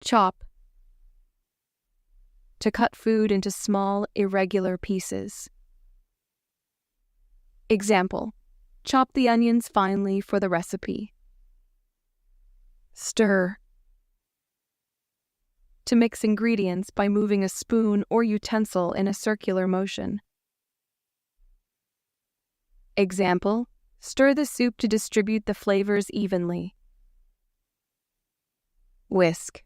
Chop. To cut food into small, irregular pieces. Example: chop the onions finely for the recipe. Stir. To mix ingredients by moving a spoon or utensil in a circular motion. Example: stir the soup to distribute the flavors evenly. Whisk.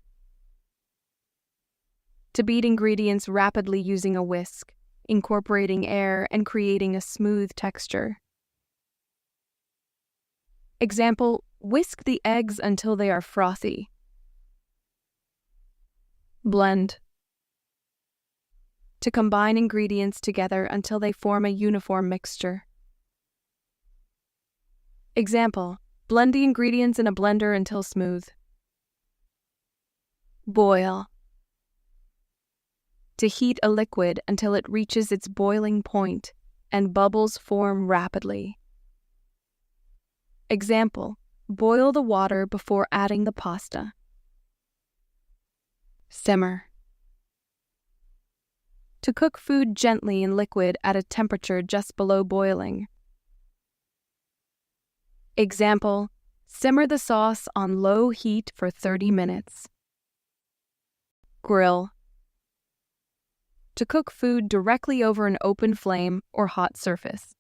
To beat ingredients rapidly using a whisk, incorporating air and creating a smooth texture. Example: whisk the eggs until they are frothy. Blend. To combine ingredients together until they form a uniform mixture. Example: blend the ingredients in a blender until smooth. Boil. To heat a liquid until it reaches its boiling point and bubbles form rapidly. Example: boil the water before adding the pasta. Simmer. To cook food gently in liquid at a temperature just below boiling. Example: simmer the sauce on low heat for 30 minutes. Grill. To cook food directly over an open flame or hot surface.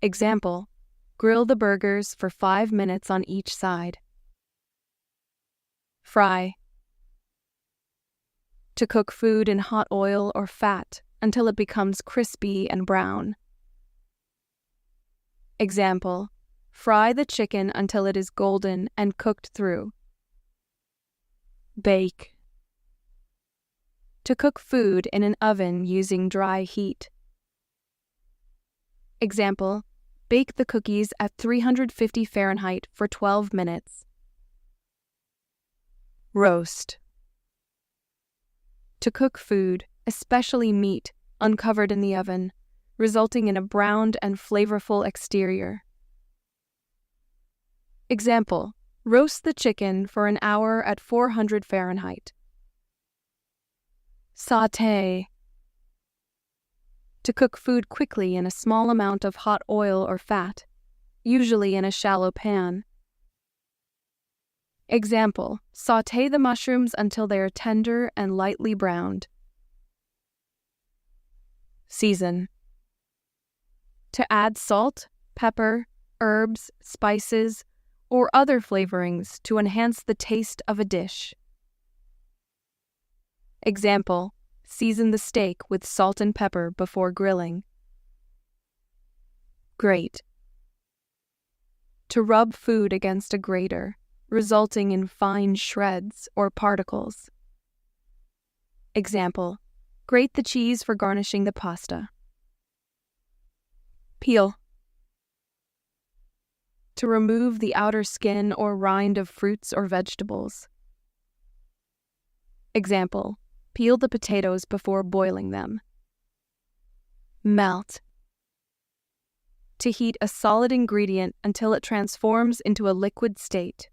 Example: grill the burgers for 5 minutes on each side. Fry. To cook food in hot oil or fat until it becomes crispy and brown. Example: fry the chicken until it is golden and cooked through. Bake. To cook food in an oven using dry heat. Example: bake the cookies at 350 Fahrenheit for 12 minutes. Roast. To cook food, especially meat, uncovered in the oven, resulting in a browned and flavorful exterior. Example: roast the chicken for an hour at 400 Fahrenheit. Sauté. To cook food quickly in a small amount of hot oil or fat, usually in a shallow pan. Example: sauté the mushrooms until they are tender and lightly browned. Season. To add salt, pepper, herbs, spices, or other flavorings to enhance the taste of a dish. Example: season the steak with salt and pepper before grilling. Grate. To rub food against a grater, resulting in fine shreds or particles. Example: grate the cheese for garnishing the pasta. Peel. To remove the outer skin or rind of fruits or vegetables. Example: peel the potatoes before boiling them. Melt. To heat a solid ingredient until it transforms into a liquid state.